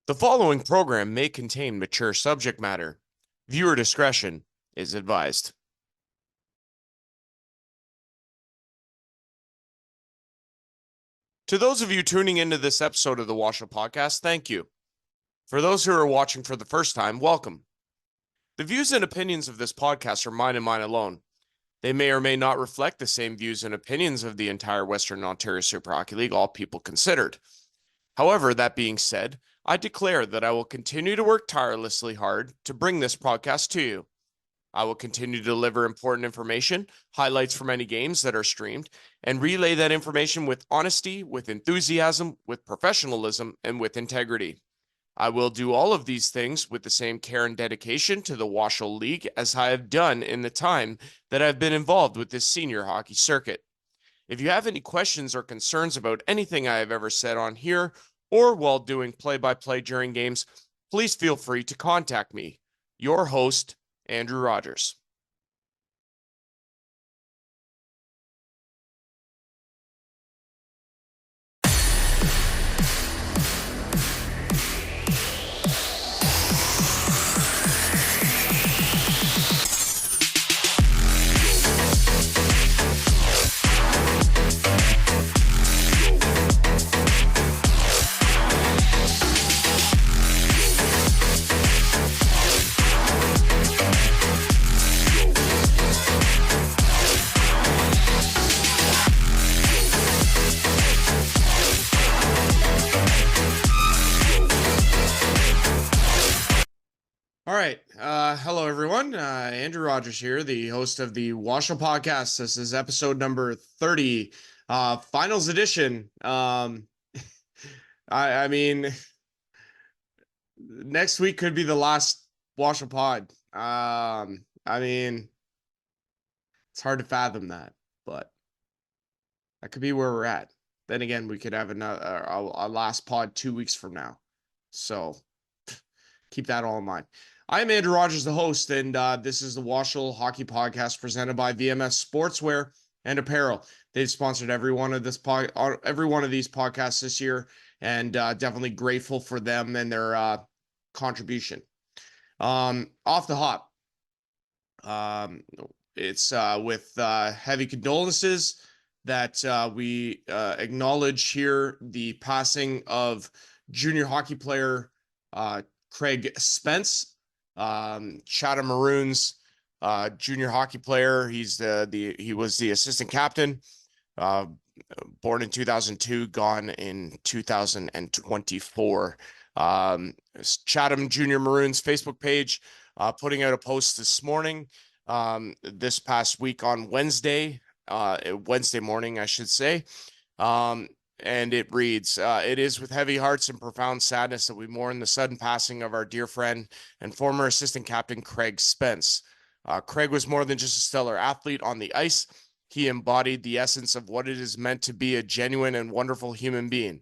The following program may contain mature subject matter. Viewer discretion is advised. To those of you tuning into this episode of the WOSHL podcast, thank you. For those who are watching for the first time, welcome. The views and opinions of this podcast are mine and mine alone. They may or may not reflect the same views and opinions of the entire Western Ontario Super Hockey League, all people considered. However, that being said, I declare that I will continue to work tirelessly hard to bring this podcast to you. I will continue to deliver important information, highlights from any games that are streamed, and relay that information with honesty, with enthusiasm, with professionalism, and with integrity. I will do all of these things with the same care and dedication to the WOSHL League as I have done in the time that I've been involved with this senior hockey circuit. If you have any questions or concerns about anything I have ever said on here or while doing play-by-play during games, please feel free to contact me. Your host, Andrew Rogers. All right. Hello, everyone. Andrew Rogers here, the host of the WOSHL podcast. This is episode number 30, finals edition. I mean, next week could be the last WOSHL pod. I mean, it's hard to fathom that, but that could be where we're at. Then again, we could have another a last pod 2 weeks from now. So keep that all in mind. I'm Andrew Rogers, the host, and this is the WOSHL Hockey Podcast presented by VMS Sportswear and Apparel. They've sponsored every one of these podcasts this year, and definitely grateful for them and their contribution. Off the hop, it's with heavy condolences that we acknowledge here the passing of junior hockey player Craig Spence. Chatham Maroons junior hockey player. He was the assistant captain, born in 2002, gone in 2024. Chatham Junior Maroons Facebook page putting out a post this morning, this past week on Wednesday morning, I should say. And it reads, it is with heavy hearts and profound sadness that we mourn the sudden passing of our dear friend and former assistant captain, Craig Spence. Craig was more than just a stellar athlete on the ice. He embodied the essence of what it is meant to be a genuine and wonderful human being.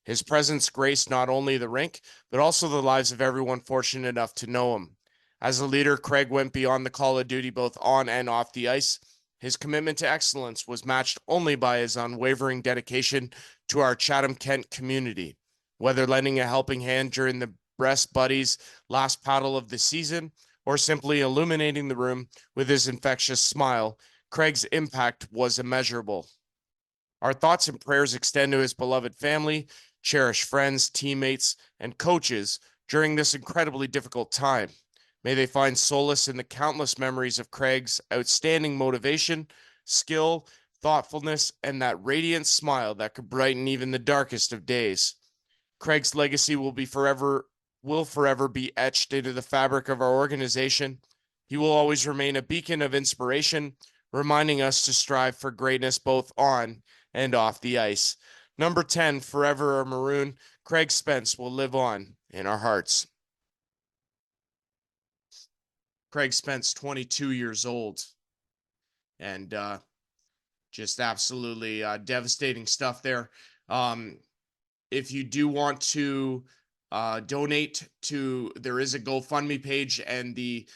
His presence graced not only the rink, but also the lives of everyone fortunate enough to know him. As a leader, Craig went beyond the call of duty both on and off the ice. His commitment to excellence was matched only by his unwavering dedication to our Chatham-Kent community. Whether lending a helping hand during the Breast Buddies' last paddle of the season, or simply illuminating the room with his infectious smile, Craig's impact was immeasurable. Our thoughts and prayers extend to his beloved family, cherished friends, teammates, and coaches during this incredibly difficult time. May they find solace in the countless memories of Craig's outstanding motivation, skill, thoughtfulness, and that radiant smile that could brighten even the darkest of days. Craig's legacy will forever be etched into the fabric of our organization. He will always remain a beacon of inspiration, reminding us to strive for greatness both on and off the ice. Number 10, forever a Maroon, Craig Spence will live on in our hearts. Craig Spence, 22 years old, and just absolutely devastating stuff there. If you do want to donate to, there is a GoFundMe page, and the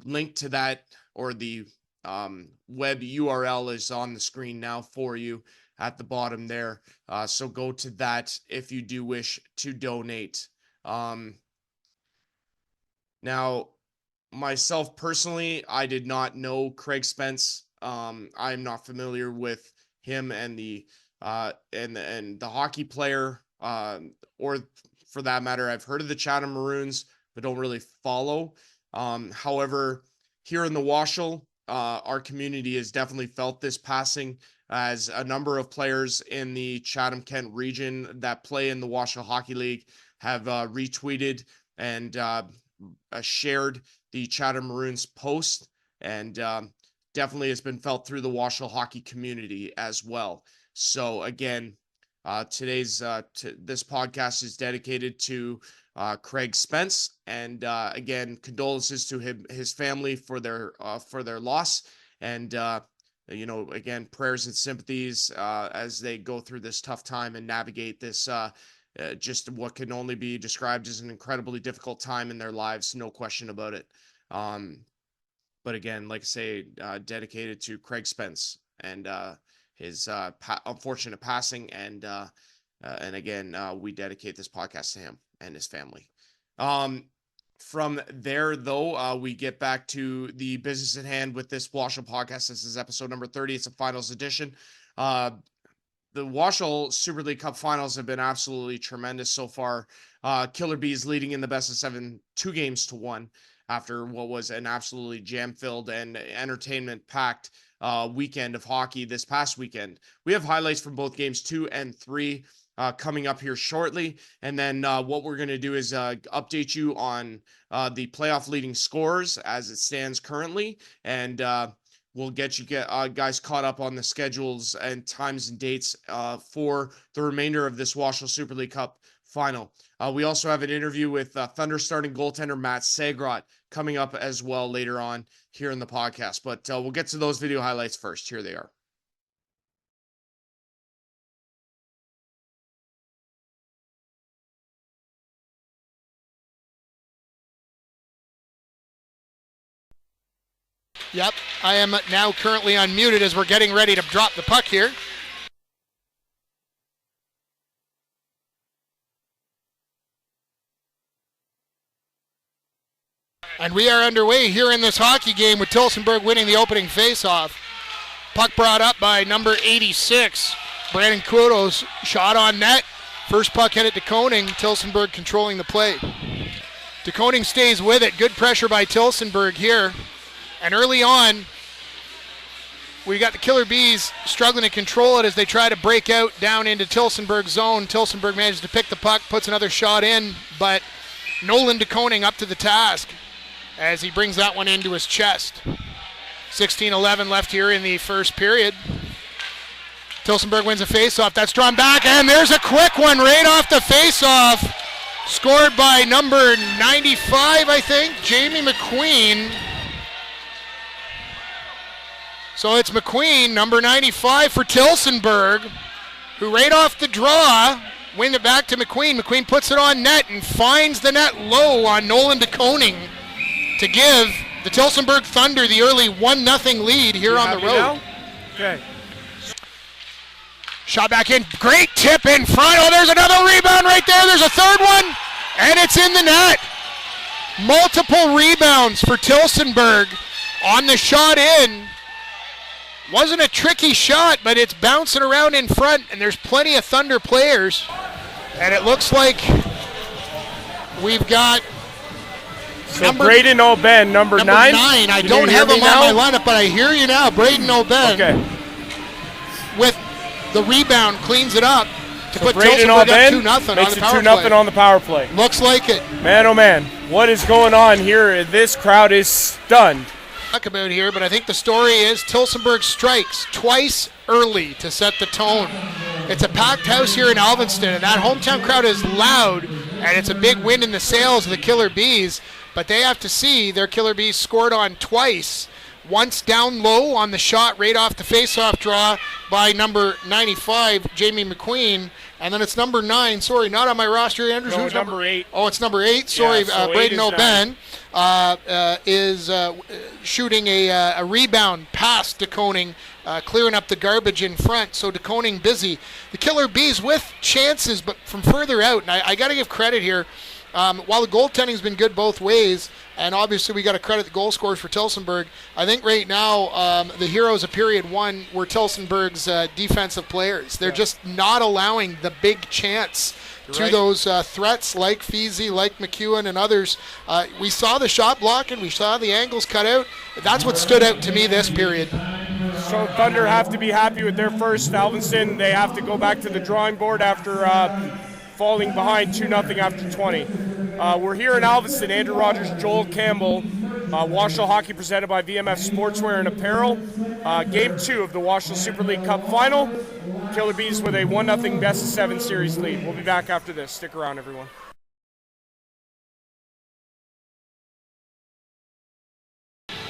link to that, or the web URL, is on the screen now for you at the bottom there. So go to that if you do wish to donate Now, myself personally, I did not know Craig Spence. I'm not familiar with him and the hockey player, or for that matter, I've heard of the Chatham Maroons, but don't really follow. However, here in the WOSHL, our community has definitely felt this passing, as a number of players in the Chatham-Kent region that play in the WOSHL Hockey League have retweeted and shared the Chatham Maroons post, and definitely has been felt through the WOSHL hockey community as well. So again, this podcast is dedicated to Craig Spence, and again, condolences to his family for their loss, and again, prayers and sympathies as they go through this tough time and navigate this just what can only be described as an incredibly difficult time in their lives, no question about it. But again, like I say, dedicated to Craig Spence and his unfortunate passing, and again, we dedicate this podcast to him and his family. From there, though, we get back to the business at hand with this WOSHL podcast. This is episode number 30. It's a finals edition. The WOSHL Super League Cup finals have been absolutely tremendous so far. Killer Bees leading in the best of 7, 2-1, after what was an absolutely jam-filled and entertainment-packed weekend of hockey this past weekend. We have highlights from both games 2 and 3 coming up here shortly. And then what we're going to do is update you on the playoff leading scores as it stands currently. And we'll get you guys caught up on the schedules and times and dates for the remainder of this WOSHL Super League Cup final. We also have an interview with Thunder starting goaltender Matt Sagrot coming up as well later on here in the podcast. But we'll get to those video highlights first. Here they are. Yep, I am now currently unmuted as we're getting ready to drop the puck here. And we are underway here in this hockey game with Tillsonburg winning the opening faceoff. Puck brought up by number 86, Brandon Kudos, shot on net. First puck headed to Koning, Tillsonburg controlling the play. DeKoning stays with it, good pressure by Tillsonburg here. And early on, we got the Killer Bees struggling to control it as they try to break out down into Tillsonburg's zone. Tillsonburg manages to pick the puck, puts another shot in, but Nolan DeKoning up to the task as he brings that one into his chest. 16-11 left here in the first period. Tillsonburg wins a faceoff. That's drawn back, and there's a quick one right off the faceoff. Scored by number 95, I think, Jamie McQueen. So it's McQueen, number 95 for Tillsonburg, who right off the draw, win it back to McQueen. McQueen puts it on net and finds the net low on Nolan DeKoning to give the Tillsonburg Thunder the early 1-0 lead here on the road. Now? Okay. Shot back in, great tip in front. Oh, there's another rebound right there. There's a third one, and it's in the net. Multiple rebounds for Tillsonburg on the shot in. Wasn't a tricky shot, but it's bouncing around in front, and there's plenty of Thunder players. And it looks like we've got Braden O'Ben, number 9. I don't have him on my lineup, but I hear you now. Braden O'Ben, okay, with the rebound, cleans it up to put Braden Tillsonburg O'Ben up 2-0 makes on the it power 2-0 play. on the power play. Looks like it. Man, oh man, what is going on here? This crowd is stunned. Talk about here, but I think the story is Tillsonburg strikes twice early to set the tone. It's a packed house here in Alvinston, and that hometown crowd is loud, and it's a big win in the sails of the Killer Bees, but they have to see their Killer Bees scored on twice. Once down low on the shot right off the face-off draw by number 95, Jamie McQueen, and then it's number 9, sorry, not on my roster, Andrews. No, who's number 8. Oh, it's number 8, sorry, Yeah, so Braden 8 is O'Ben. Is shooting a rebound past DeKoning, clearing up the garbage in front. So DeKoning busy. The Killer Bees with chances, but from further out. And I got to give credit here. While the goaltending's been good both ways, and obviously we got to credit the goal scorers for Tillsonburg, I think right now the heroes of period one were Tillsonburg's defensive players. They're just not allowing the big chance to those threats like Feasy, like McEwen and others. We saw the shot blocking, we saw the angles cut out. That's what stood out to me this period. So Thunder have to be happy with their first. Alvinston, they have to go back to the drawing board after falling behind 2-0 after 20. We're here in Alvinston. Andrew Rogers, Joel Campbell, WOSHL Hockey presented by VMF Sportswear and Apparel. Game 2 of the WOSHL Super League Cup Final. Killer Bees with a 1-0 best-of-7 series lead. We'll be back after this. Stick around, everyone.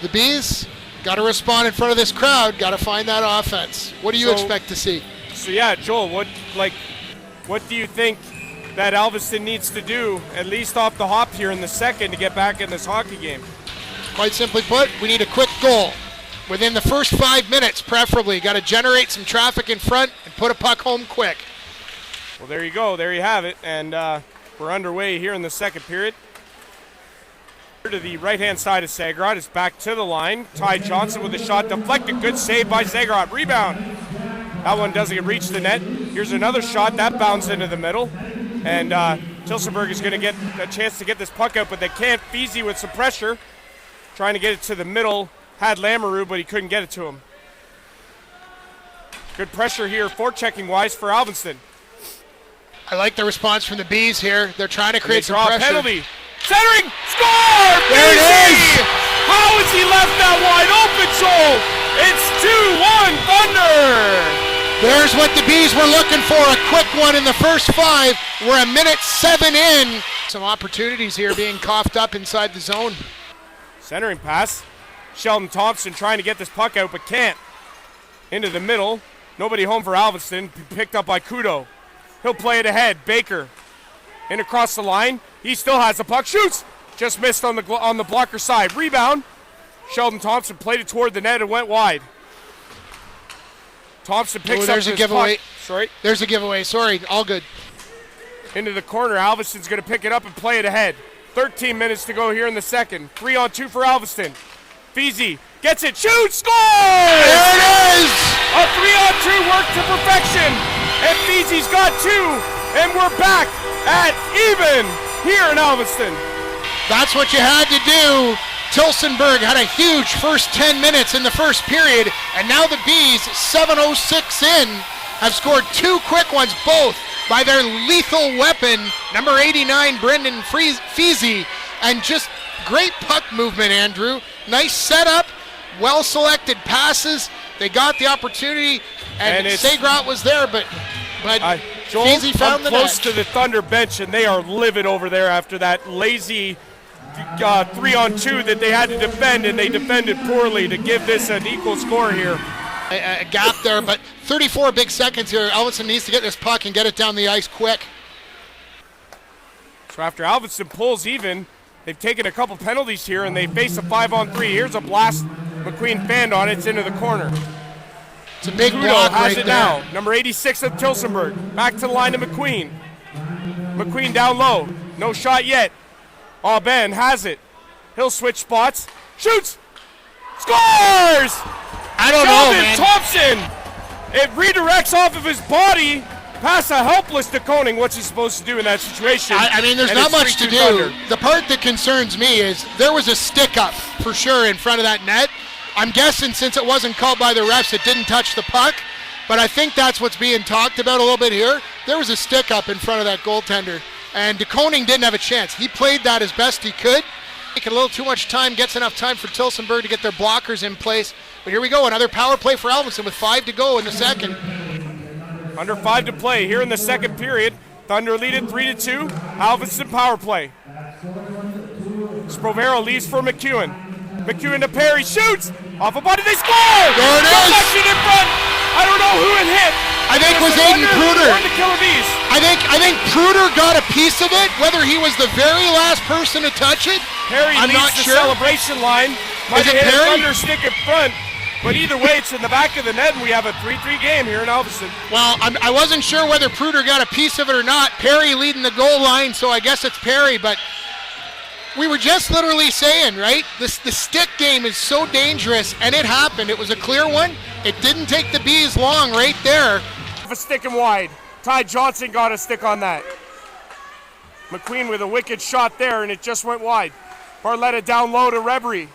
The Bees got to respond in front of this crowd, got to find that offense. What do you expect to see? So yeah, Joel, what do you think that Alvinston needs to do, at least off the hop here in the second, to get back in this hockey game? Quite simply put, we need a quick goal. Within the first 5 minutes, preferably. Got to generate some traffic in front and put a puck home quick. Well, there you go. There you have it. And we're underway here in the second period. To the right-hand side of Zagrod. It's back to the line. Ty Johnson with a shot deflected. Good save by Zagrod. Rebound. That one doesn't reach the net. Here's another shot. That bounced into the middle. And Tillsonburg is going to get a chance to get this puck out, but they can't. Feasy with some pressure. Trying to get it to the middle. Had Lamoureux, but he couldn't get it to him. Good pressure here, forechecking-wise, for Alvinston. I like the response from the Bees here. They're trying to create some pressure. Penalty. Centering, score! There it is! How has he left that wide open, Joel? It's 2-1 Thunder! There's what the Bees were looking for, a quick one in the first 5. We're a minute 7 in. Some opportunities here being coughed up inside the zone. Centering pass. Sheldon Thompson trying to get this puck out, but can't. Into the middle. Nobody home for Alvinston. Picked up by Kudo. He'll play it ahead. Baker. In across the line. He still has the puck. Shoots. Just missed on the blocker side. Rebound. Sheldon Thompson played it toward the net and went wide. Thompson picks up there's a giveaway. Puck. Sorry. There's a giveaway. Sorry. All good. Into the corner. Alvinston's going to pick it up and play it ahead. 13 minutes to go here in the second. 3-on-2 for Alvinston. Feasy gets it. Shoots. Scores! There it is! A 3-on-2 work to perfection. And Feasy's got 2. And we're back at even here in Alvinston. That's what you had to do. Tillsonburg had a huge first 10 minutes in the first period, and now the Bees, 7:06 in, have scored 2 quick ones, both by their lethal weapon, number 89, Brendan Feasy, and just great puck movement, Andrew. Nice setup, well-selected passes. They got the opportunity, and Zagrod was there, but Joel, Feasy found the net. Close to the Thunder bench, and they are livid over there after that lazy 3-on-2 that they had to defend, and they defended poorly to give this an equal score here. A gap there, but 34 big seconds here. Alvinston needs to get this puck and get it down the ice quick. So after Alvinston pulls even, they've taken a couple penalties here, and they face a 5-on-3. Here's a blast. McQueen fanned on it. It's into the corner. It's a big Kudo block has right it there. now. Number 86 of Tillsonburg. Back to the line to McQueen. McQueen down low. No shot yet. Ben has it. He'll switch spots. Shoots. Scores! I don't know, man. Thompson. It redirects off of his body. Pass a helpless to Koning. What's he supposed to do in that situation? I mean, there's And not it's much to 3-2 do. Thunder. The part that concerns me is there was a stick up for sure in front of that net. I'm guessing since it wasn't called by the refs, it didn't touch the puck. But I think that's what's being talked about a little bit here. There was a stick up in front of that goaltender. And DeKoning didn't have a chance. He played that as best he could. Taking a little too much time, gets enough time for Tillsonburg to get their blockers in place. But here we go, another power play for Alvinston with 5 to go in the second. Under 5 to play here in the second period. Thunder lead it 3-2. Alvinston power play. Sprovero leaves for McEwen. McEwen to Perry, shoots! Off a body, they score! There it is! Deflection in front! I don't know who it hit. I think it was Aiden Pruder. On the Killer Bees. I think Pruder got a piece of it, whether he was the very last person to touch it. Perry I'm leads not the sure. celebration line. Might Is it have hit a Perry? Thunder stick in front. But either way, it's in the back of the net, and we have a 3-3 game here in Alveston. Well, I wasn't sure whether Pruder got a piece of it or not. Perry leading the goal line, so I guess it's Perry. But we were just literally saying, right, the stick game is so dangerous, and it happened. It was a clear one. It didn't take the Bees long right there. A stick and wide. Ty Johnson got a stick on that. McQueen with a wicked shot there, and it just went wide. Barletta down low to Rebry.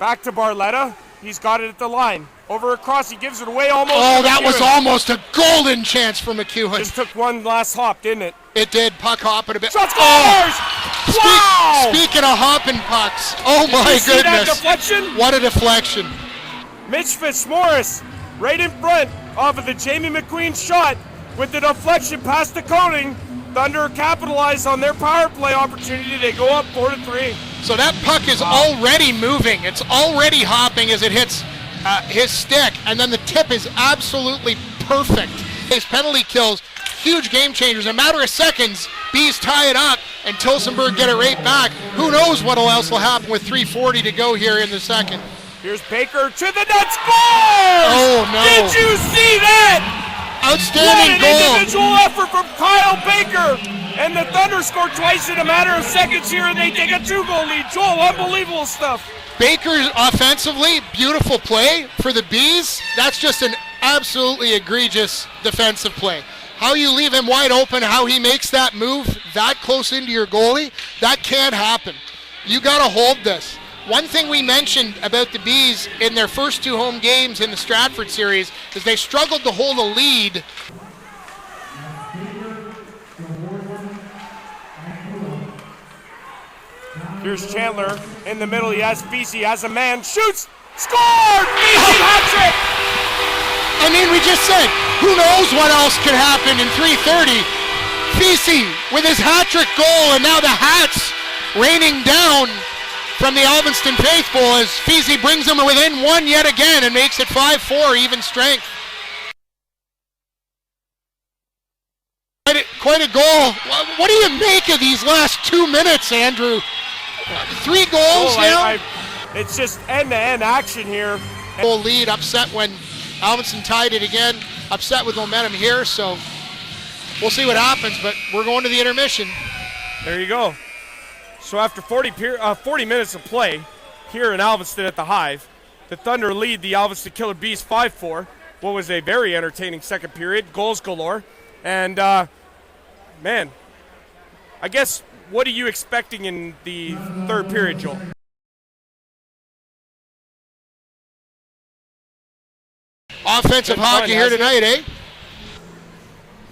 Back to Barletta. He's got it at the line. Over across, he gives it away almost. Oh, that was almost a golden chance for McEwen. Just took one last hop, didn't it? It did. Puck hopping a bit. Shot scores! Wow! Speaking of hopping pucks, oh my goodness. See that deflection? What a deflection. Mitch Fitzmaurice right in front of the Jamie McQueen shot with the deflection past the coating. Thunder capitalize on their power play opportunity. They go up 4-3. So that puck is already moving. It's already hopping as it hits his stick, and then the tip is absolutely perfect. His penalty kills, huge game changers. In a matter of seconds, Bees tie it up, and Tilsonburg get it right back. Who knows what else will happen with 3:40 to go here in the second. Here's Baker to the net, scores! Oh, no. Did you see that? Outstanding what an goal. individual effort from Kyle Baker. And the Thunder score twice in a matter of seconds here, and they take a 2-goal lead. Joel, unbelievable stuff. Baker offensively, beautiful play for the Bees. That's just an absolutely egregious defensive play. How you leave him wide open, how he makes that move that close into your goalie, that can't happen. You got to hold this. One thing we mentioned about the Bees in their first 2 home games in the Stratford series is they struggled to hold a lead. Here's Chandler in the middle. He has Vesey, has a man, shoots, scored! Vesey hat-trick! I mean, we just said, who knows what else could happen in 3:30. Vesey with his hat-trick goal, and now the hats raining down from the Alveston faithful as Vesey brings them within 1 yet again and makes it 5-4, even strength. Quite a goal. What do you make of these last 2 minutes, Andrew? 3 goals now? It's just end-to-end action here. Goal lead, upset when Alveston tied it again. Upset with momentum here, so we'll see what happens, but we're going to the intermission. There you go. So after 40 minutes of play here in Alveston at the Hive, the Thunder lead the Alveston Killer Bees 5-4. What was a very entertaining second period, goals galore. And, man, I guess, what are you expecting in the third period, Joel? Offensive hockey here tonight, eh?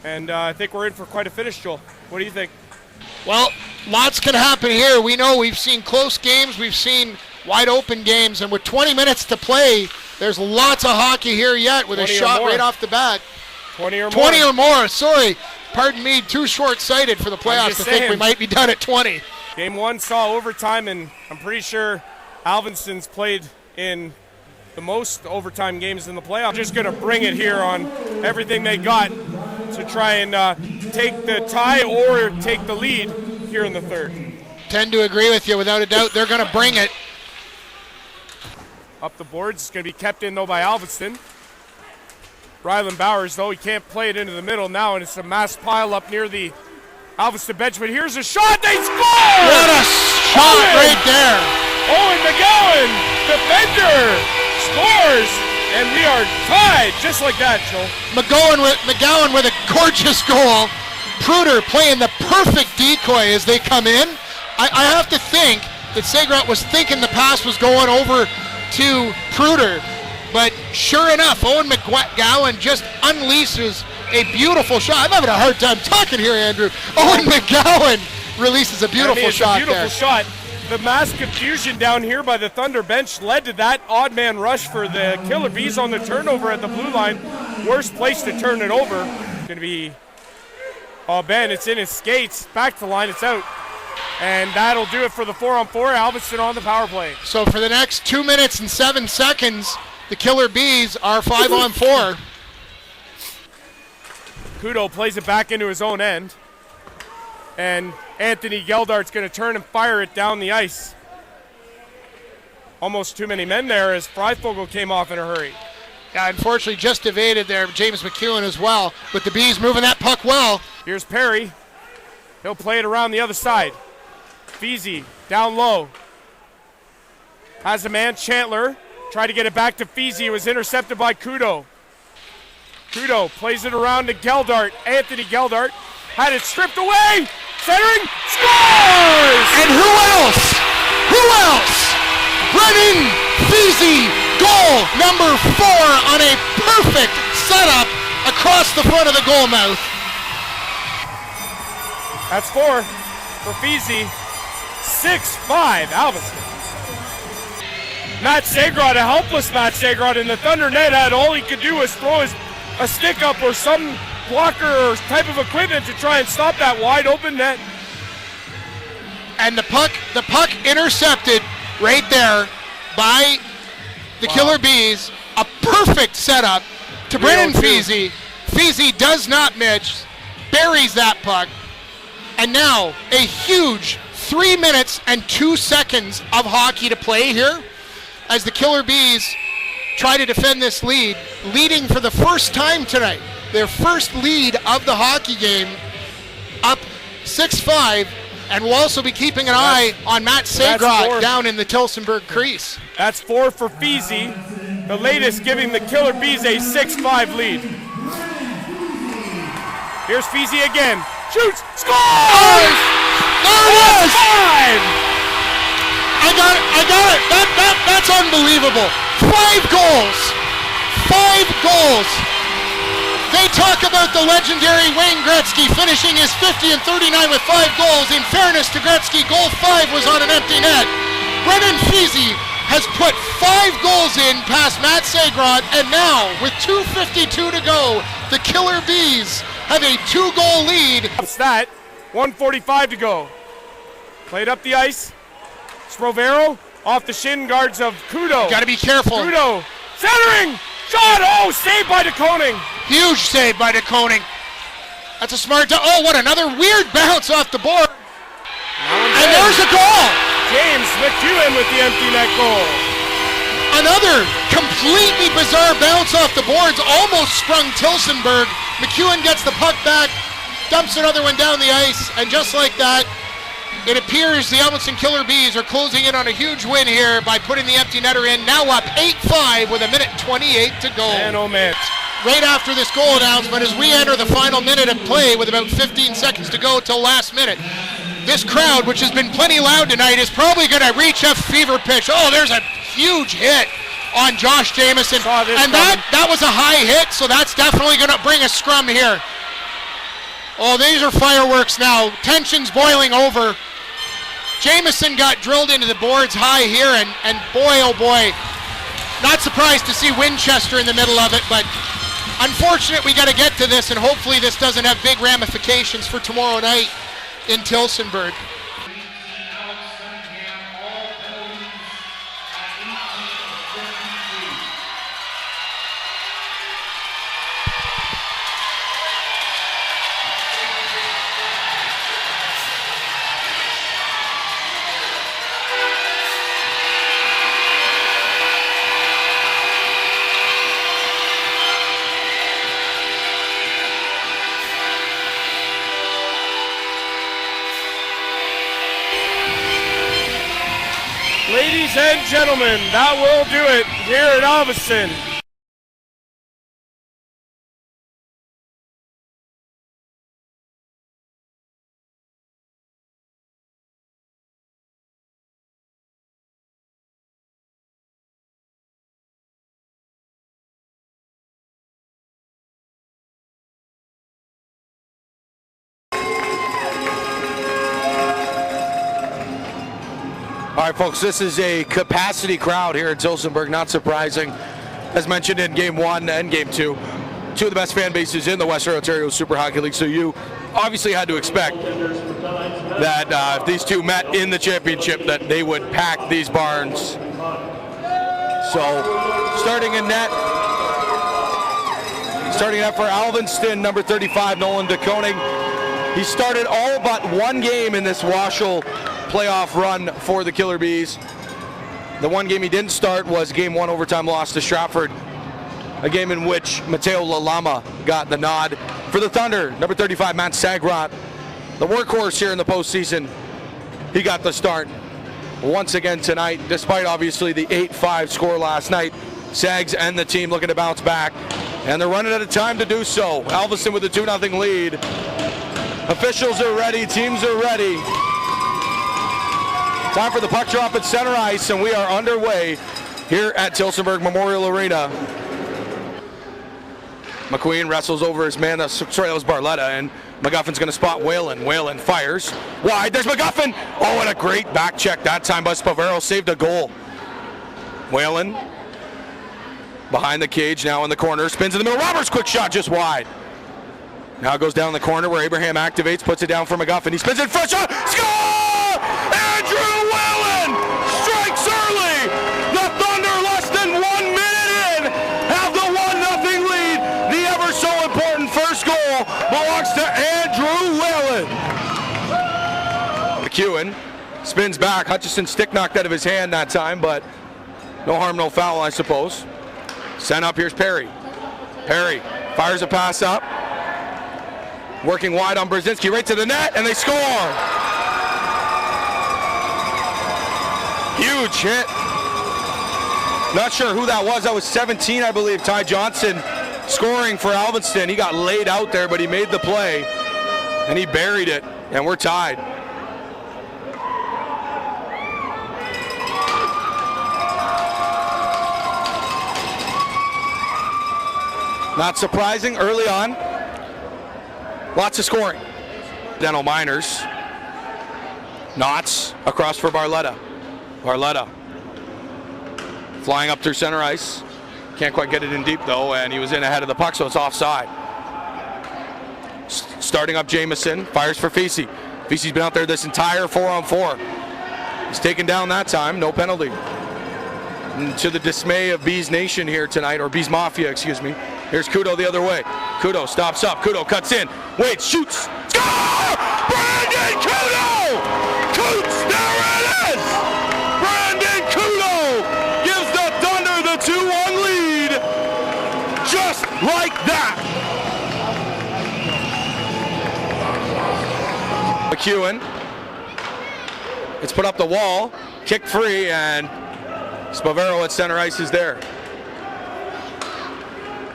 And I think we're in for quite a finish, Joel. What do you think? Well, lots can happen here. We know we've seen close games, we've seen wide open games, and with 20 minutes to play, there's lots of hockey here yet with a shot right off the bat. 20 or more. 20 or more, sorry. Pardon me, too short-sighted for the playoffs to think we might be done at 20. Game 1 saw overtime, and I'm pretty sure Alveston's played in the most overtime games in the playoffs. Just going to bring it here on everything they got to try and take the tie or take the lead here in the third. Tend to agree with you, without a doubt. They're going to bring it. Up the boards. It's going to be kept in, though, by Alveston. Rylan Bowers, though, he can't play it into the middle now, and it's a mass pile up near the Alveston bench. But here's a shot. They score! What a shot right there. Owen McGowan, defender, scores, and we are tied just like that, Joel. McGowan with a gorgeous goal. Pruder playing the perfect decoy as they come in. I have to think that Segrat was thinking the pass was going over to Pruder. But sure enough, Owen McGowan just unleashes a beautiful shot. I'm having a hard time talking here, Andrew. Owen McGowan releases a beautiful shot there. Beautiful shot. The mass confusion down here by the Thunder bench led to that odd man rush for the Killer Bees on the turnover at the blue line. Worst place to turn it over. It's going to be, oh, Ben, it's in his skates. Back to the line, it's out. And that'll do it for the 4-on-4. Alveston on the power play. So for the next 2 minutes and 7 seconds, the Killer Bees are 5-on-4. Kudo plays it back into his own end. And Anthony Geldart's going to turn and fire it down the ice. almost too many men there as Freifogel came off in a hurry. Yeah, unfortunately just evaded there, James McEwen as well, with the Bees moving that puck well. Here's Perry. He'll play it around the other side. Feezy down low. Has a man, Chandler. Tried to get it back to Feezy. It was intercepted by Kudo. Kudo plays it around to Geldart. Anthony Geldart had it stripped away. Centering, scores! And who else? Who else? Brennan Feezy, goal number 4 on a perfect setup across the front of the goal mouth. That's 4 for Feezy. 6-5, Alvinson. Matt Sagrod, a helpless Matt Sagrod in the Thunder net, had all he could do was throw a stick up or some blocker or type of equipment to try and stop that wide open net. And the puck intercepted right there by the Killer Bees. A perfect setup to Brennan Feezy. Feezy does not miss, buries that puck. And now a huge 3 minutes and 2 seconds of hockey to play here as the Killer Bees try to defend this lead, leading for the first time tonight. Their first lead of the hockey game, up 6-5, and we'll also be keeping an eye on Matt Sagrod down in the Tilsonburg crease. That's 4 for Feezy, the latest giving the Killer Bees a 6-5 lead. Here's Feezy again, shoots, scores! There it is! 5! I got it. That's unbelievable. 5 goals. 5 goals. They talk about the legendary Wayne Gretzky finishing his 50 and 39 with 5 goals. In fairness to Gretzky, goal 5 was on an empty net. Brennan Feezy has put 5 goals in past Matt Sagrod, and now with 2:52 to go, the Killer Bees have a 2-goal lead. What's that? 1:45 to go. Played up the ice. Sprovero off the shin guards of Kudo. Got to be careful. Kudo centering, shot, oh, saved by DeKoning. Huge save by DeKoning. That's a smart, oh, what another weird bounce off the board. And there's a goal. James McEwen with the empty net goal. Another completely bizarre bounce off the boards, almost sprung Tilsonburg. McEwen gets the puck back, dumps another one down the ice, and just like that, it appears the Alvinson Killer Bees are closing in on a huge win here by putting the empty netter in, now up 8-5 with 1:28 to go. Man, oh man. Right after this goal announcement, as we enter the final minute of play with about 15 seconds to go till last minute, this crowd, which has been plenty loud tonight, is probably going to reach a fever pitch. Oh, there's a huge hit on Josh Jamieson. And that was a high hit, so that's definitely going to bring a scrum here. Oh, these are fireworks now. Tension's boiling over. Jamieson got drilled into the boards high here, and boy, oh boy, not surprised to see Winchester in the middle of it, but unfortunate we got to get to this, and hopefully this doesn't have big ramifications for tomorrow night in Tilsonburg. Ladies and gentlemen, that will do it here at Alvinson. All right, folks, this is a capacity crowd here in Tilsonburg, not surprising. As mentioned in Game 1 and Game 2, two of the best fan bases in the Western Ontario Super Hockey League, so you obviously had to expect that if these two met in the championship, that they would pack these barns. So, starting in net for Alvinston, number 35, Nolan DeKoning. He started all but one game in this WOSHL playoff run for the Killer Bees. The one game he didn't start was game 1 overtime loss to Stratford, a game in which Mateo Lalama got the nod. For the Thunder, number 35, Matt Sagrot, the workhorse here in the postseason, he got the start once again tonight, despite obviously the 8-5 score last night. Sags and the team looking to bounce back, and they're running out of time to do so. Alveston with a 2-0 lead. Officials are ready, teams are ready. Time for the puck drop at center ice, and we are underway here at Tillsonburg Memorial Arena. McQueen wrestles over his man. Sorry, that was Barletta, and McGuffin's going to spot Whalen. Whalen fires wide. There's McGuffin. Oh, and a great back check that time by Spavero. Saved a goal. Whalen behind the cage, now in the corner. Spins in the middle. Roberts, quick shot, just wide. Now goes down the corner where Abraham activates, puts it down for McGuffin. He spins in front, shot, score! Andrew Whalen strikes early. The Thunder, less than 1 minute in, have the 1-0 lead. The ever so important first goal belongs to Andrew Whalen. McEwen spins back. Hutchison stick knocked out of his hand that time, but no harm, no foul, I suppose. Sent up, here's Perry. Perry fires a pass up. Working wide on Brzezinski, right to the net, and they score. Huge hit. Not sure who that was. That was 17, I believe. Ty Johnson scoring for Alveston. He got laid out there, but he made the play, and he buried it, and we're tied. Not surprising, early on, lots of scoring. Dental Miners. Knotts across for Barletta. Barletta flying up through center ice. Can't quite get it in deep though, and he was in ahead of the puck, so it's offside. Starting up Jamison, fires for Feesey. Feesey's been out there this entire 4-on-4. He's taken down that time, no penalty. And to the dismay of Bees Nation here tonight, or Bees Mafia, excuse me. Here's Kudo the other way. Kudo stops up. Kudo cuts in. Waits, shoots. Score! Brandon Kudo! Coots, there it is! Brandon Kudo gives the Thunder the 2-1 lead. Just like that. McEwen. It's put up the wall. Kick free, and Spavero at center ice is there.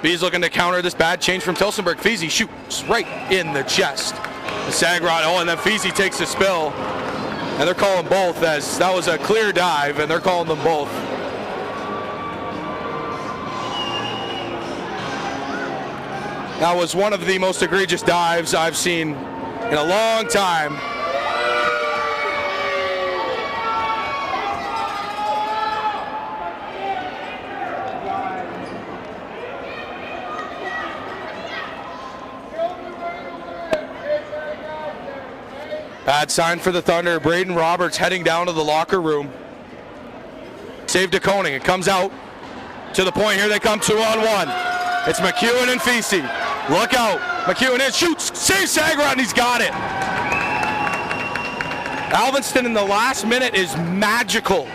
Bees looking to counter this bad change from Tillsonburg. Feesey shoots right in the chest. The Sagrot, oh, and then Feesey takes a spill. And they're calling both, as that was a clear dive, and they're calling them both. That was one of the most egregious dives I've seen in a long time. Bad sign for the Thunder. Braden Roberts heading down to the locker room. Save to Koenig. It comes out to the point. Here they come, 2-on-1. It's McEwen and Feesey. Look out. McEwen in, shoots, saves Sagrot, and he's got it. Alveston in the last minute is magical.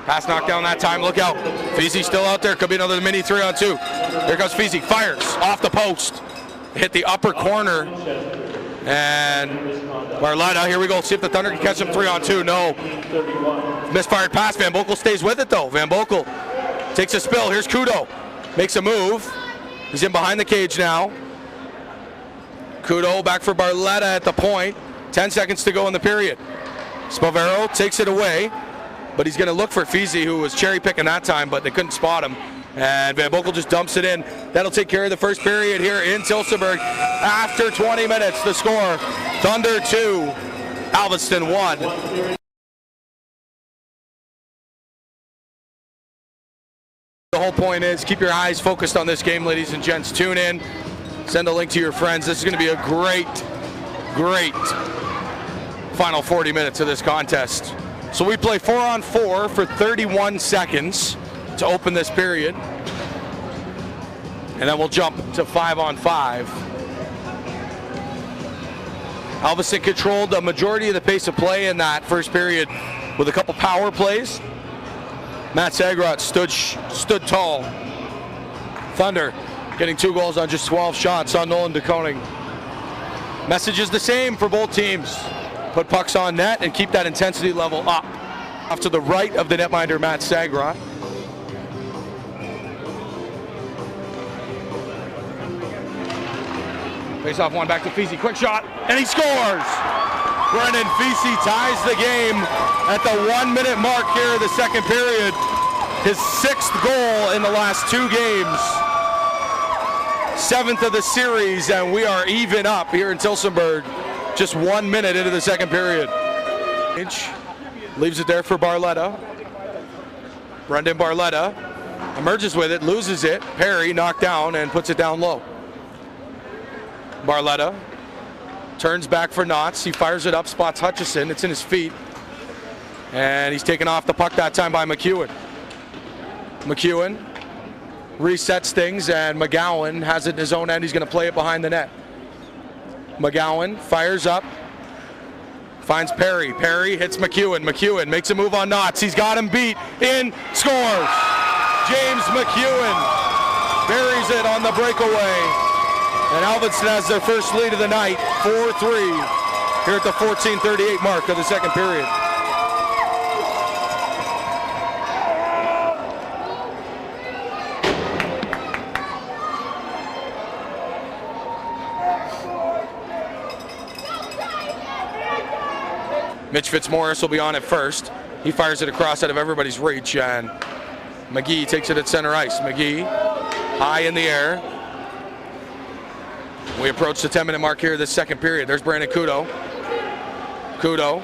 Pass knocked down that time. Look out. Feesey still out there. Could be another mini 3-on-2. Here comes Feesey. Fires off the post. Hit the upper corner. And Barletta, here we go. See if the Thunder can catch him 3-on-2. No. Misfired pass. Van Boekel stays with it, though. Van Boekel takes a spill. Here's Kudo. Makes a move. He's in behind the cage now. Kudo back for Barletta at the point. 10 seconds to go in the period. Spavero takes it away, but he's going to look for Feesey, who was cherry picking that time, but they couldn't spot him. And Van Boekel just dumps it in. That'll take care of the first period here in Tillsonburg. After 20 minutes, the score, Thunder 2, Alveston 1. The whole point is keep your eyes focused on this game, ladies and gents. Tune in, send a link to your friends. This is going to be a great final 40 minutes of this contest. So we play 4-on-4 for 31 seconds to open this period, and then we'll jump to 5-on-5. Alveston controlled the majority of the pace of play in that first period with a couple power plays. Matt Sagrot stood tall. Thunder getting 2 goals on just 12 shots on Nolan DeConing. Message is the same for both teams. Put pucks on net and keep that intensity level up. Off to the right of the netminder, Matt Sagrot. Face off one, back to Feasy, quick shot, and he scores! Brendan Feasy ties the game at the 1-minute mark here of the second period. His 6th goal in the last 2 games. 7th of the series, and we are even up here in Tillsonburg. Just 1 minute into the second period. Leaves it there for Barletta. Brendan Barletta emerges with it, loses it. Perry knocked down and puts it down low. Barletta turns back for Knotts. He fires it up, spots Hutchison. It's in his feet. And he's taken off the puck that time by McEwen. McEwen resets things, and McGowan has it in his own end. He's going to play it behind the net. McGowan fires up. Finds Perry. Perry hits McEwen. McEwen makes a move on Knotts. He's got him beat. In, scores! James McEwen buries it on the breakaway. And Alvinston has their first lead of the night, 4-3, here at the 14:38 mark of the second period. Mitch Fitzmaurice will be on it first. He fires it across out of everybody's reach, and McGee takes it at center ice. McGee, high in the air. We approach the 10-minute mark here of the second period. There's Brandon Kudo. Kudo,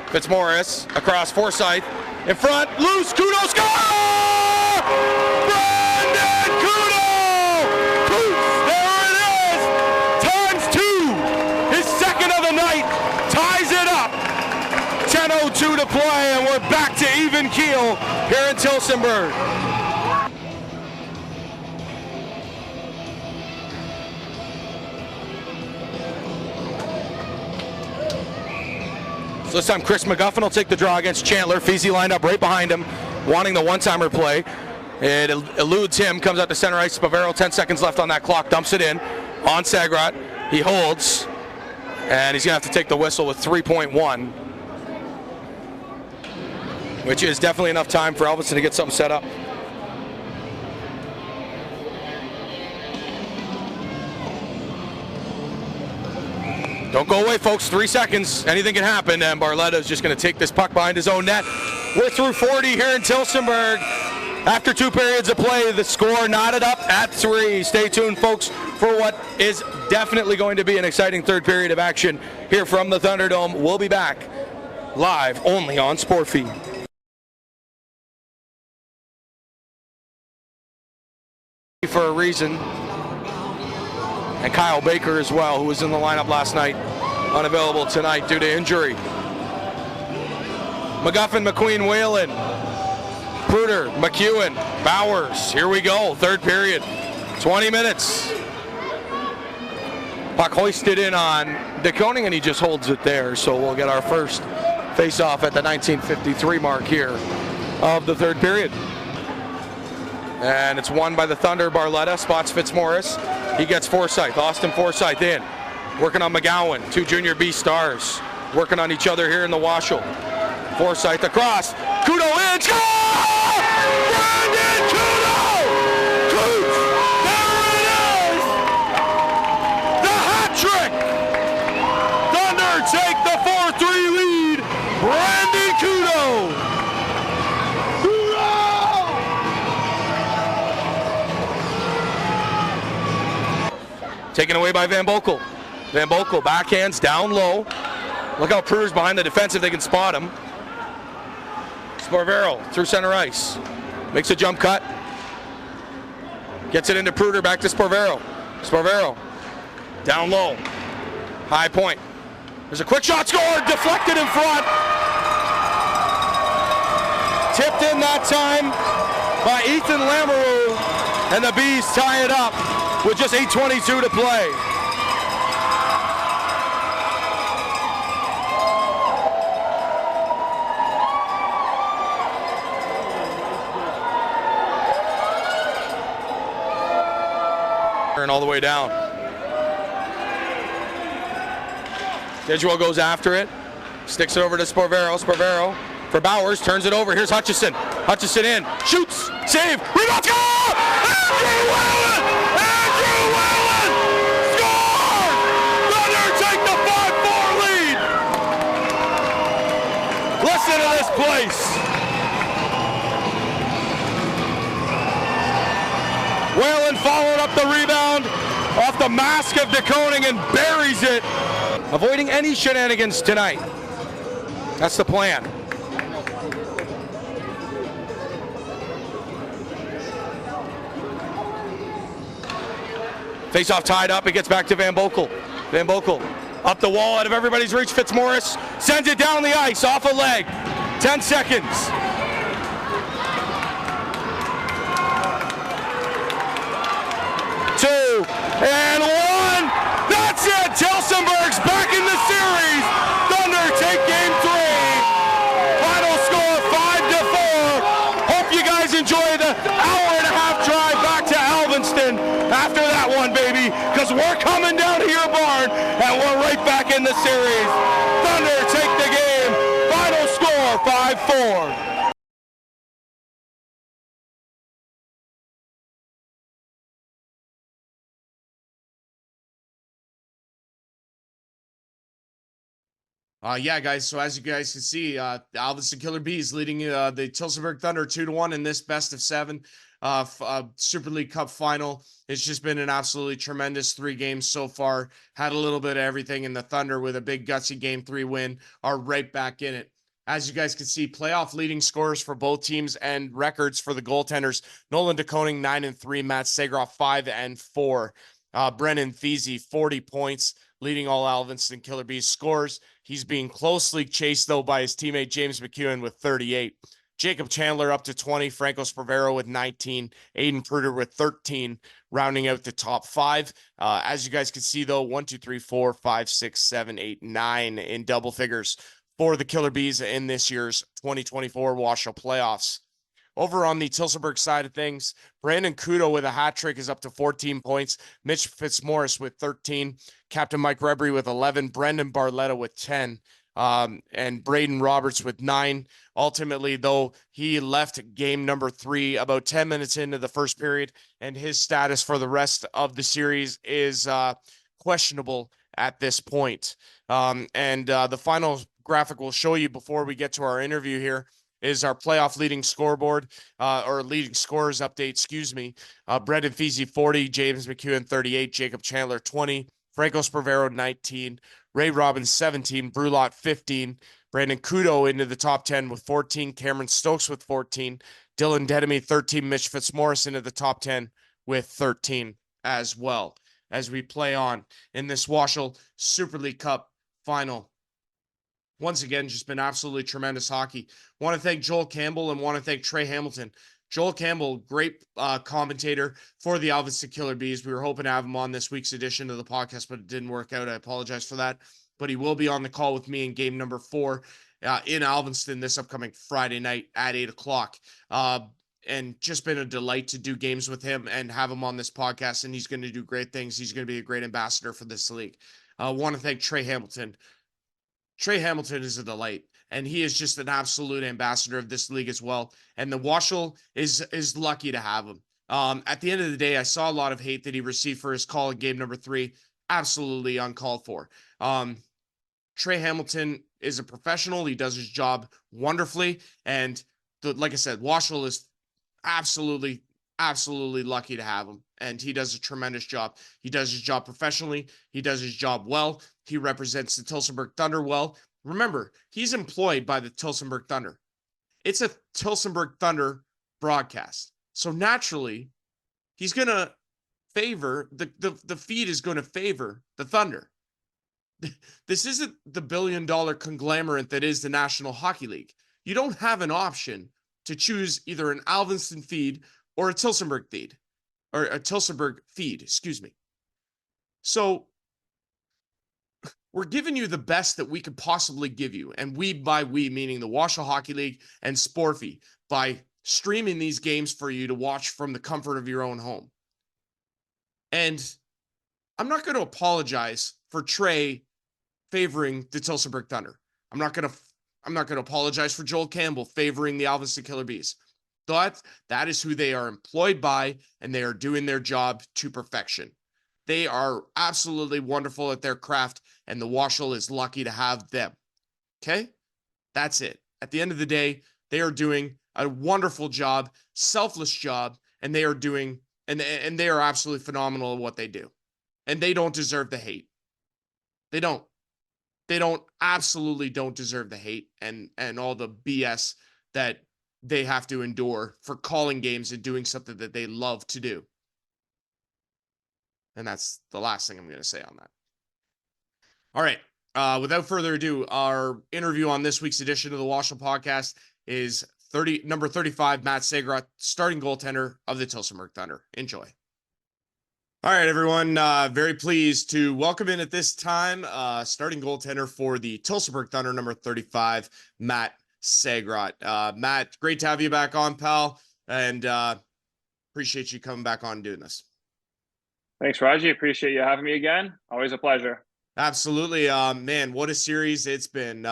Fitzmaurice, across Forsyth, in front, loose, Kudo, score! Brandon Kudo! There it is! ×2! His second of the night, ties it up. 10:02 to play, and we're back to even keel here in Tillsonburg. So this time Chris McGuffin will take the draw against Chandler. Feasy lined up right behind him, wanting the one-timer play. It eludes him, comes out to center ice. Spavero, 10 seconds left on that clock, dumps it in on Sagrot. He holds, and he's going to have to take the whistle with 3.1, which is definitely enough time for Elviston to get something set up. Don't go away, folks. 3 seconds. Anything can happen. And Barletta is just going to take this puck behind his own net. We're through 40 here in Tillsonburg. After 2 periods of play, the score knotted up at 3. Stay tuned, folks, for what is definitely going to be an exciting third period of action here from the Thunderdome. We'll be back live only on Sportfeed. For a reason. And Kyle Baker as well, who was in the lineup last night, unavailable tonight due to injury. McGuffin, McQueen, Whalen, Pruder, McEwen, Bowers. Here we go, third period, 20 minutes. Puck hoisted in on DeConing, and he just holds it there. So we'll get our first face-off at the 19:53 mark here of the third period. And it's won by the Thunder. Barletta spots Fitzmaurice. He gets Forsyth, Austin Forsyth in. Working on McGowan, 2 junior B stars. Working on each other here in the WOSHL. Forsyth across, Kudo in, score! Brandon Kudo! Coots, there it is! The hat trick! Thunder take the 4-3 lead. Brandon Kudo! Taken away by Van Boekel. Van Boekel backhands down low. Look how Pruder's behind the defense if they can spot him. Sparvero through center ice. Makes a jump cut. Gets it into Pruder, back to Sparvero. Sparvero down low. High point. There's a quick shot scored, deflected in front. Tipped in that time by Ethan Lamoureux, and the Bees tie it up with just 8:22 to play. And all the way down. Tidgewell goes after it. Sticks it over to Sparvero. Sparvero for Bowers. Turns it over. Here's Hutchison. Hutchison in. Shoots. Save. Rebound. Score! Andrew Whalen! Andrew Whalen! Score! Thunder take the 5-4 lead. Listen to this place. Whalen followed up the rebound off the mask of DeConing and buries it. Avoiding any shenanigans tonight. That's the plan. Face-off tied up. It gets back to Van Boekel. Van Boekel up the wall out of everybody's reach. Fitzmaurice sends it down the ice off a leg. 10 seconds. Two and one. That's it. Tillsonburg's back in the series. Thunder take game 3. Final score 5-4. Hope you guys enjoy the hour-and-a-half drive back to Alvinston after that one, baby, because we're coming down to your barn and we're right back in the series. Thunder take the game. Final score 5-4. Yeah, guys. So as you guys can see, the Alvinston Killer Bees leading the Tillsonburg Thunder 2-1 in this best of 7 Super League Cup final. It's just been an absolutely tremendous 3 games so far. Had a little bit of everything, in the Thunder with a big gutsy game 3 win are right back in it. As you guys can see, playoff leading scorers for both teams and records for the goaltenders. Nolan DeConing 9-3, Matt Segroff 5-4. Brennan Thiese 40 points, leading all Alvinston Killer Bees scores. He's being closely chased, though, by his teammate James McEwen with 38. Jacob Chandler up to 20. Franco Sparvero with 19. Aiden Pruder with 13, rounding out the top 5. As you guys can see, though, 1, 2, 3, 4, 5, 6, 7, 8, 9 in double figures for the Killer Bees in this year's 2024 WOSHL playoffs. Over on the Tillsonburg side of things, Brandon Kudo with a hat trick is up to 14 points. Mitch Fitzmaurice with 13. Captain Mike Rebry with 11. Brendan Barletta with 10. And Braden Roberts with 9. Ultimately, though, he left game number 3 about 10 minutes into the first period, and his status for the rest of the series is questionable at this point. The final graphic we'll show you before we get to our interview here is our playoff leading scoreboard, or leading scorers update, excuse me. Brendan Thiese 40, James McEwen 38, Jacob Chandler 20, Franco Sparvero 19, Ray Robbins 17, Brulot 15, Brandon Kudo into the top 10 with 14, Cameron Stokes with 14, Dylan Dedemy 13, Mitch Fitzmaurice into the top 10 with 13 as well, as we play on in this WOSHL Super League Cup final. Once again, just been absolutely tremendous hockey. Want to thank Joel Campbell and want to thank Trey Hamilton. Joel Campbell, great commentator for the Alvinston Killer Bees. We were hoping to have him on this week's edition of the podcast, but it didn't work out. I apologize for that. But he will be on the call with me in game number 4 in Alvinston this upcoming Friday night at 8 o'clock. And just been a delight to do games with him and have him on this podcast, and he's going to do great things. He's going to be a great ambassador for this league. I want to thank Trey Hamilton. Trey Hamilton is a delight, and he is just an absolute ambassador of this league as well. And the WOSHL is lucky to have him. At the end of the day, I saw a lot of hate that he received for his call in game number 3. Absolutely uncalled for. Trey Hamilton is a professional. He does his job wonderfully. And like I said, WOSHL is absolutely lucky to have him. And he does a tremendous job. He does his job professionally. He does his job well. He represents the Tillsonburg Thunder well. Remember, he's employed by the Tillsonburg Thunder. It's a Tillsonburg Thunder broadcast. So naturally, he's going to favor, the feed is going to favor the Thunder. This isn't the billion-dollar conglomerate that is the National Hockey League. You don't have an option to choose either an Alvinston feed or a Tillsonburg feed, or a Tillsonburg feed, excuse me. So we're giving you the best that we could possibly give you. And we, by we, meaning the WOSHL Hockey League and Sportfy, by streaming these games for you to watch from the comfort of your own home. And I'm not going to apologize for Trey favoring the Tilsonburg Thunder. I'm not going to apologize for Joel Campbell favoring the Alveston Killer Bees. That is who they are employed by, and they are doing their job to perfection. They are absolutely wonderful at their craft, and the WOSHL is lucky to have them. Okay? That's it. At the end of the day, they are doing a wonderful job, selfless job, and they are doing and they are absolutely phenomenal at what they do. And they don't deserve the hate. They don't. They absolutely don't deserve the hate and all the BS that they have to endure for calling games and doing something that they love to do. And that's the last thing I'm going to say on that. All right. Without further ado, our interview on this week's edition of the WOSHL podcast is number 35, Matt Segrot, starting goaltender of the Tilsonburg Thunder. Enjoy. All right, everyone. Very pleased to welcome in at this time, starting goaltender for the Tilsonburg Thunder, number 35, Matt Segrot. Matt, great to have you back on, pal, and appreciate you coming back on and doing this. Thanks, Raji. Appreciate you having me again. Always a pleasure. Absolutely. Man, what a series it's been.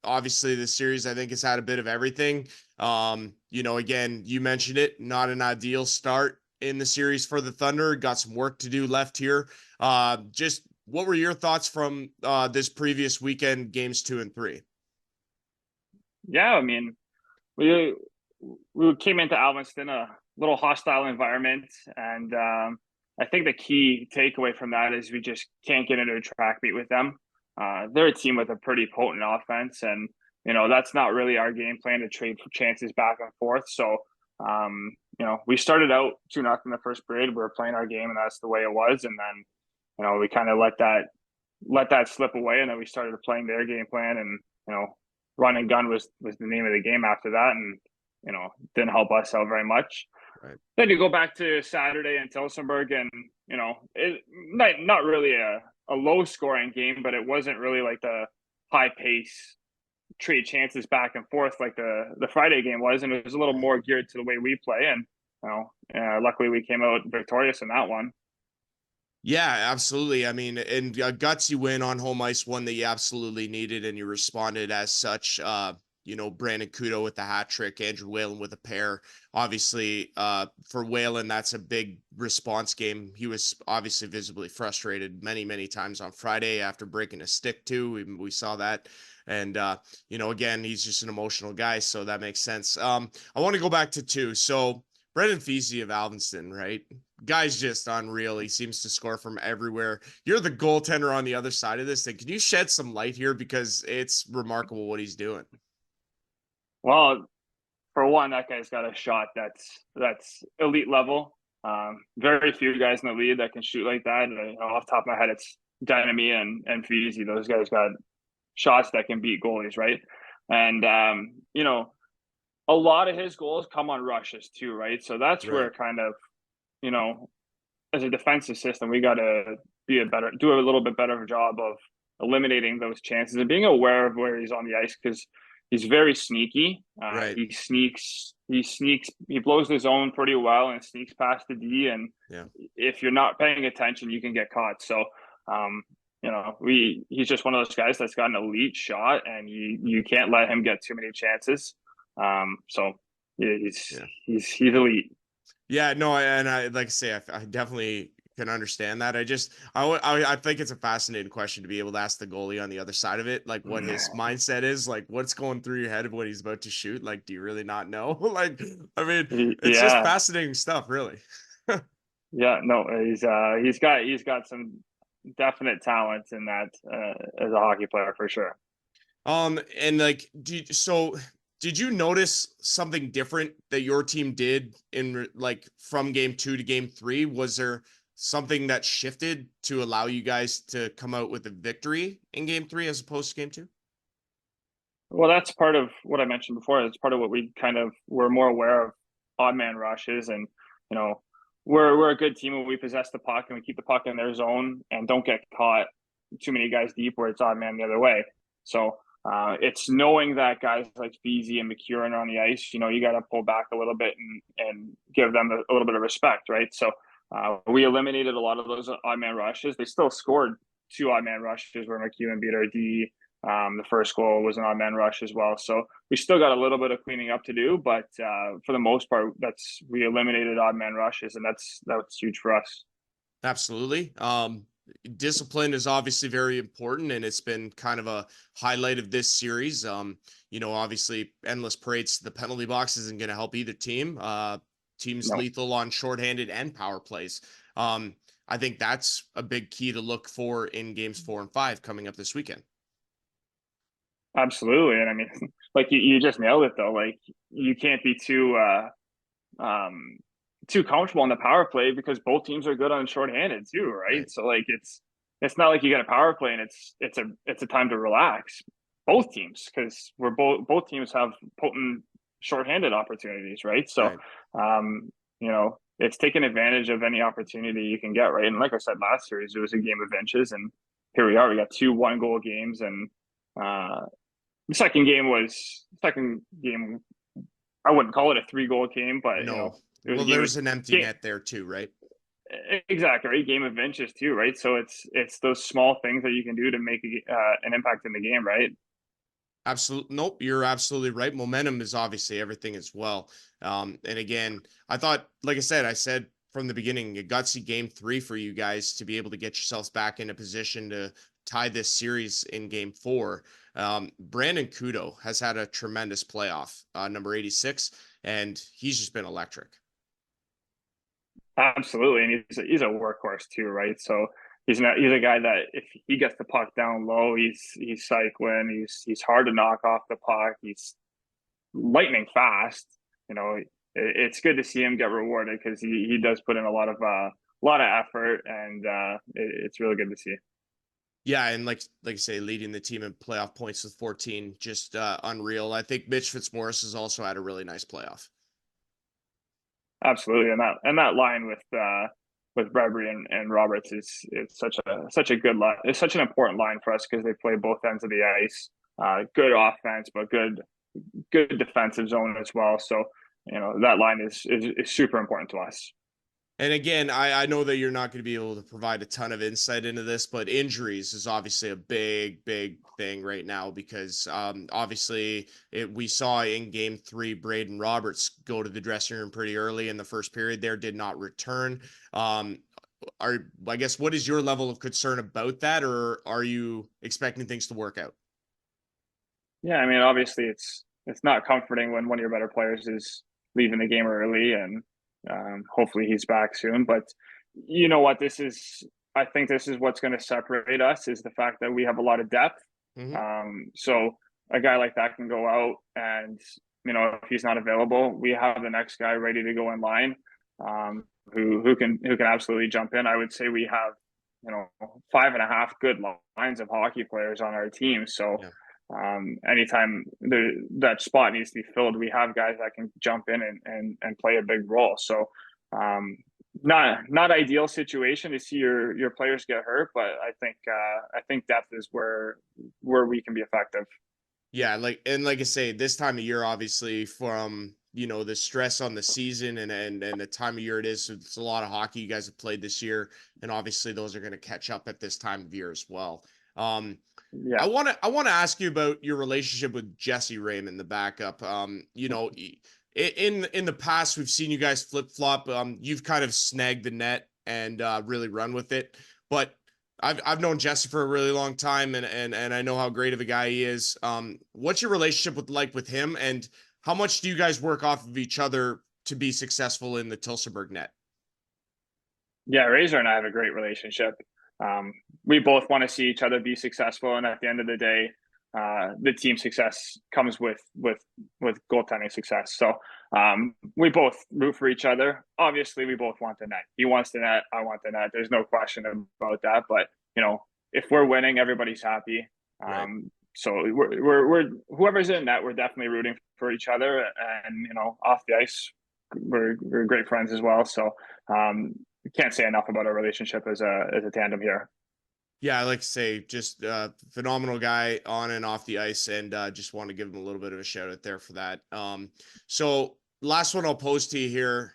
Obviously, this series, I think, has had a bit of everything. Again, you mentioned it, not an ideal start in the series for the Thunder. Got some work to do left here. Just what were your thoughts from this previous weekend, games 2 and 3? Yeah, I mean, we came into Alveston a little hostile environment, and I think the key takeaway from that is we just can't get into a track meet with them. They're a team with a pretty potent offense, and that's not really our game plan to trade for chances back and forth. So we started out 2-0 in the first period. We were playing our game, and that's the way it was. And then, we kind of let that slip away, and then we started playing their game plan. And run and gun was the name of the game after that, and didn't help us out very much. Right. Then you go back to Saturday in Tilsonburg, and it not really a low scoring game, but it wasn't really like the high pace trade chances back and forth like the Friday game was, and it was a little more geared to the way we play. And luckily we came out victorious in that one. Yeah, absolutely. I mean, and a gutsy win on home ice, one that you absolutely needed, and you responded as such. Brandon Kudo with the hat trick, Andrew Whalen with a pair. Obviously, for Whalen, that's a big response game. He was obviously visibly frustrated many, many times on Friday after breaking a stick too. We saw that. And, again, he's just an emotional guy, so that makes sense. I want to go back to 2. So Brendan Feasy of Alveston, right? Guy's just unreal. He seems to score from everywhere. You're the goaltender on the other side of this thing. Can you shed some light here? Because it's remarkable what he's doing. Well, for one, that guy's got a shot that's elite level. Very few guys in the league that can shoot like that. Off the top of my head, it's Dynamy and Feasy. Those guys got shots that can beat goalies, right? And a lot of his goals come on rushes too, right? So that's where kind of, as a defensive system, we got to do a little bit better of a job of eliminating those chances and being aware of where he's on the ice, because he's very sneaky. He sneaks. He blows the zone pretty well and sneaks past the D. And if you're not paying attention, you can get caught. So, he's just one of those guys that's got an elite shot, and you can't let him get too many chances. He's elite. Yeah, no, and I like I say, I definitely can understand that. I think it's a fascinating question to be able to ask the goalie on the other side of it, like what his mindset is, like what's going through your head when he's about to shoot. Like, do you really not know? Like, I mean, it's just fascinating stuff, really. Yeah, no, he's got some definite talent in that as a hockey player for sure. And like, did you notice something different that your team did from game 2 to game 3? Was there something that shifted to allow you guys to come out with a victory in game 3 as opposed to game 2? Well, that's part of what I mentioned before. It's part of what we kind of were more aware of, odd man rushes, and we're a good team when we possess the puck and we keep the puck in their zone and don't get caught too many guys deep where it's odd man the other way. So it's knowing that guys like Feasy and McEwen are on the ice. You got to pull back a little bit and give them a little bit of respect, right? So We eliminated a lot of those odd man rushes. They still scored 2 odd man rushes where McEwen beat our D. The first goal was an odd man rush as well. So we still got a little bit of cleaning up to do, but for the most part, we eliminated odd man rushes, and that's huge for us. Absolutely. Discipline is obviously very important, and it's been kind of a highlight of this series. Obviously endless parades to the penalty box isn't going to help either team. Teams No. lethal on shorthanded and power plays. I think that's a big key to look for in games 4 and 5 coming up this weekend. Absolutely. And I mean, like you just nailed it though. Like you can't be too comfortable in the power play because both teams are good on shorthanded too, right? So like it's not like you got a power play and it's a time to relax. Both teams, because we're both teams have potent shorthanded opportunities, right? So it's taking advantage of any opportunity you can get, right? And like I said last series, it was a game of inches, and here we are. We got 2 1-goal games, and the second game. I wouldn't call it a 3-goal game, but No. it was there's an empty net there too, right? Exactly, right. Game of inches too, right? So it's those small things that you can do to make an impact in the game, right? Absolutely. Nope. You're absolutely right. Momentum is obviously everything as well. And again, I thought, like I said from the beginning, a gutsy game 3 for you guys to be able to get yourselves back in a position to tie this series in game 4. Brandon Kudo has had a tremendous playoff, number 86, and he's just been electric. Absolutely, and he's a workhorse too, right? So he's a guy that if he gets the puck down low, he's cycling. He's hard to knock off the puck. He's lightning fast. It's good to see him get rewarded because he does put in a lot of effort, and it's really good to see. Yeah, and like you say, leading the team in playoff points with 14, just unreal. I think Mitch Fitzmaurice has also had a really nice playoff. Absolutely, and that line with Bradbury and Roberts is such a good line. It's such an important line for us because they play both ends of the ice. Good offense, but good defensive zone as well. So that line is super important to us. And again, I know that you're not going to be able to provide a ton of insight into this, but injuries is obviously a big thing right now because obviously we saw in game 3, Braden Roberts go to the dressing room pretty early in the first period there, did not return. I guess, what is your level of concern about that, or are you expecting things to work out? Yeah, I mean, obviously it's not comforting when one of your better players is leaving the game early, and hopefully he's back soon. But you know what? I think this is what's going to separate us is the fact that we have a lot of depth. So a guy like that can go out, and if he's not available, we have the next guy ready to go in line, who can absolutely jump in. I would say we have 5.5 good lines of hockey players on our team. So. Yeah. Anytime that spot needs to be filled, we have guys that can jump in and play a big role. So, not ideal situation to see your players get hurt, but I think depth is where we can be effective. Yeah, like I say, this time of year, obviously, from the stress on the season and the time of year it is, so it's a lot of hockey you guys have played this year, and obviously those are going to catch up at this time of year as well. Yeah. I want to ask you about your relationship with Jesse Raymond, the backup. In the past, we've seen you guys flip flop. You've kind of snagged the net and really run with it. But I've known Jesse for a really long time, and I know how great of a guy he is. What's your relationship with him, and how much do you guys work off of each other to be successful in the Tillsonburg net? Yeah, Razor and I have a great relationship. We both want to see each other be successful, and at the end of the day, the team success comes with goaltending success. So we both root for each other. Obviously, we both want the net. He wants the net. I want the net. There's no question about that. But if we're winning, everybody's happy. Right. So we're whoever's in net, we're definitely rooting for each other. And off the ice, we're great friends as well. So can't say enough about our relationship as a tandem here. Yeah, I like to say just phenomenal guy on and off the ice, and just want to give him a little bit of a shout out there for that. So last one I'll pose to you here.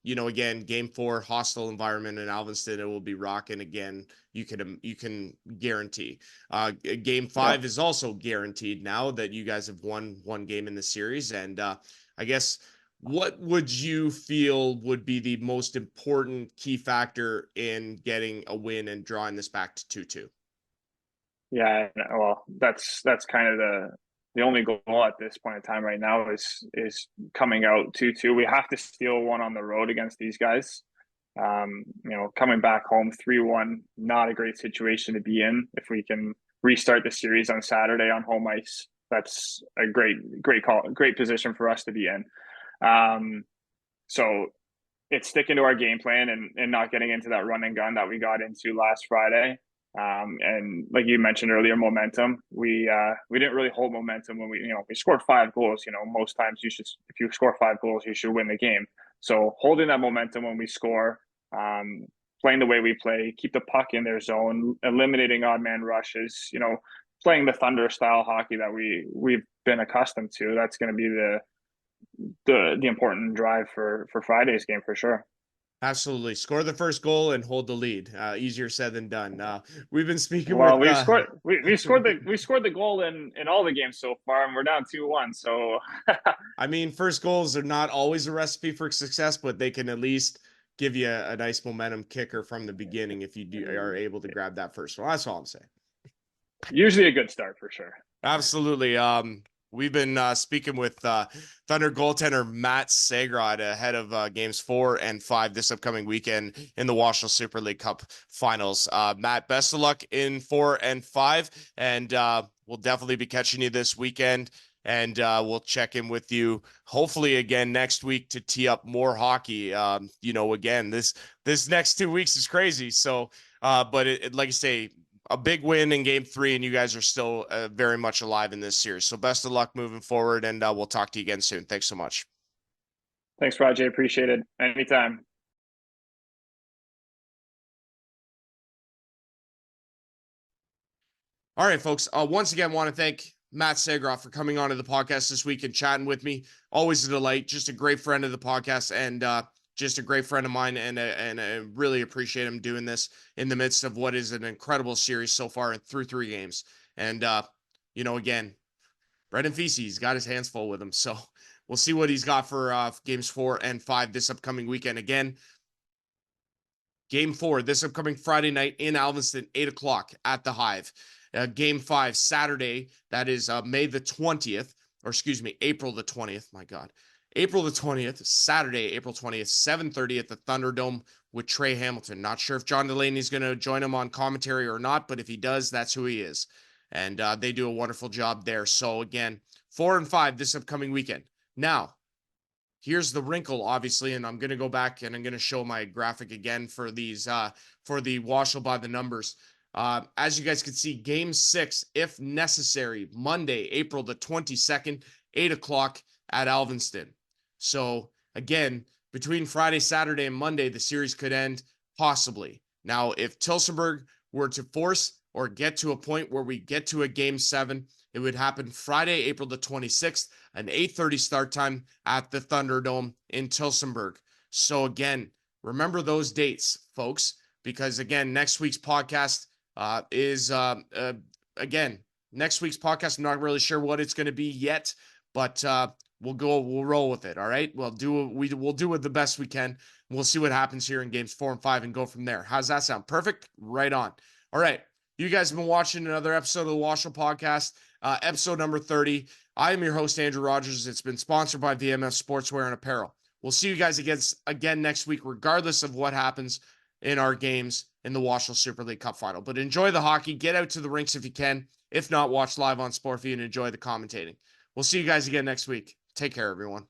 again, game 4, hostile environment in Alvinston, it will be rocking again. You can guarantee. Game 5 is also guaranteed now that you guys have won one game in the series. And I guess, what would you feel would be the most important key factor in getting a win and drawing this back to 2-2? Yeah, well, that's kind of the only goal at this point in time right now is coming out 2-2. We have to steal one on the road against these guys. Coming back home 3-1, not a great situation to be in. If we can restart the series on Saturday on home ice, that's a great position for us to be in. So it's sticking to our game plan and not getting into that run and gun that we got into last Friday. And like you mentioned earlier, momentum. We didn't really hold momentum when we scored 5 goals. Most times if you score 5 goals, you should win the game. So holding that momentum when we score, playing the way we play, keep the puck in their zone, eliminating odd man rushes, playing the Thunder style hockey that we've been accustomed to. That's going to be the important drive for Friday's game for sure. Absolutely. Score the first goal and hold the lead. Easier said than done. We've been speaking Well, with we scored the goal in all the games so far, and we're down 2-1. So I mean, first goals are not always a recipe for success, but they can at least give you a nice momentum kicker from the beginning if you are able to grab that first one. That's all I'm saying. Usually a good start for sure. Absolutely. We've been speaking with Thunder goaltender Matt Segrod ahead of games 4 and 5 this upcoming weekend in the WOSHL Super League Cup finals. Matt, best of luck in 4 and 5, and we'll definitely be catching you this weekend, and we'll check in with you hopefully again next week to tee up more hockey. Again, this next 2 weeks is crazy. So, but like I say, a big win in game 3, and you guys are still very much alive in this series. So best of luck moving forward, and we'll talk to you again soon. Thanks so much. Thanks, Rajay. Appreciate it. Anytime. All right, folks. Once again, want to thank Matt Segroff for coming onto the podcast this week and chatting with me. Always a delight. Just a great friend of the podcast, and just a great friend of mine, and I really appreciate him doing this in the midst of what is an incredible series so far through 3 games. And, again, Brendan Feesy's got his hands full with him. So we'll see what he's got for games 4 and 5 this upcoming weekend. Again, game 4 this upcoming Friday night in Alvinston, 8 o'clock at the Hive. Game 5 Saturday, that is May the 20th, or excuse me, April the 20th. My God. April the 20th, Saturday, April 20th, 7:30 at the Thunderdome with Trey Hamilton. Not sure if John Delaney's going to join him on commentary or not, but if he does, that's who he is. And they do a wonderful job there. So again, 4 and 5 this upcoming weekend. Now, here's the wrinkle, obviously, and I'm going to go back and I'm going to show my graphic again for these, for the WOSHL by the numbers. As you guys can see, game 6, if necessary, Monday, April the 22nd, 8 o'clock at Alvinston. So again, between Friday, Saturday, and Monday, the series could end possibly. Now, if Tillsonburg were to force or get to a point where we get to a game 7, it would happen Friday, April the 26th, an 8:30 start time at the Thunderdome in Tillsonburg. So again, remember those dates, folks, because again, next week's podcast is next week's podcast. I'm not really sure what it's going to be yet, but we'll roll with it. All right. We'll do it the best we can. We'll see what happens here in games 4 and 5 and go from there. How's that sound? Perfect. Right on. All right. You guys have been watching another episode of the WOSHL podcast, episode number 30. I am your host, Andrew Rogers. It's been sponsored by VMS Sportswear and Apparel. We'll see you guys again next week, regardless of what happens in our games in the WOSHL Super League Cup final. But enjoy the hockey. Get out to the rinks if you can. If not, watch live on Sportview and enjoy the commentating. We'll see you guys again next week. Take care, everyone.